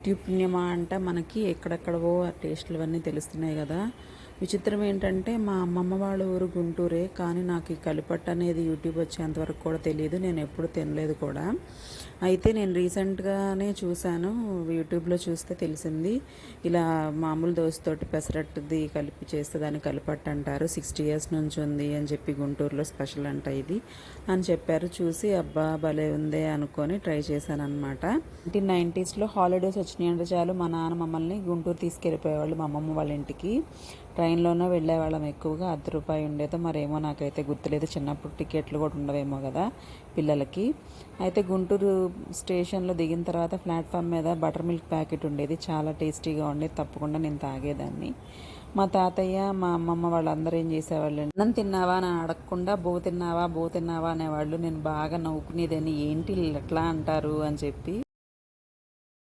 YouTube పుణ్యమా అంట మనకి ఎక్కడెక్కడవో ఆ టేస్టులు అవన్నీ తెలుస్తున్నాయి కదా. విచిత్రం ఏంటంటే మా అమ్మమ్మ వాళ్ళ ఊరు గుంటూరే, కానీ నాకు ఈ కలిపట్టు అనేది యూట్యూబ్ వచ్చేంతవరకు కూడా తెలియదు. నేను ఎప్పుడు తినలేదు కూడా. అయితే నేను రీసెంట్గానే చూశాను, యూట్యూబ్లో చూస్తే తెలిసింది. ఇలా మామూలు దోశతోటి పెసరట్టుది కలిపి చేస్తే దాన్ని కలిపట్టు అంటారు. 60 years నుంచి ఉంది అని చెప్పి గుంటూరులో స్పెషల్ అంట ఇది అని చెప్పారు. చూసి అబ్బా భలే ఉందే అనుకొని ట్రై చేశాను అనమాట. 1990sలో హాలిడేస్ వచ్చినాయంటే చాలు మా నాన్న మమ్మల్ని గుంటూరు తీసుకెళ్ళిపోయేవాళ్ళు మా అమ్మమ్మ వాళ్ళ ఇంటికి. ట్రైన్లోనే వెళ్ళేవాళ్ళం ఎక్కువగా. ₹1 ఉండేదో మరేమో నాకైతే గుర్తులేదు. చిన్నప్పుడు టికెట్లు కూడా ఉండవేమో కదా పిల్లలకి. అయితే గుంటూరు స్టేషన్లో దిగిన తర్వాత ప్లాట్ఫామ్ మీద బటర్ మిల్క్ ప్యాకెట్ ఉండేది, చాలా టేస్టీగా ఉండేది. తప్పకుండా నేను తాగేదాన్ని. మా తాతయ్య మా అమ్మమ్మ వాళ్ళందరూ ఏం చేసేవాళ్ళు, అన్నం తిన్నావా అని అడగకుండా బో తిన్నావా అనేవాళ్ళు. నేను బాగా నవ్వుకునేదాన్ని, ఏంటి ఎట్లా అంటారు అని చెప్పి.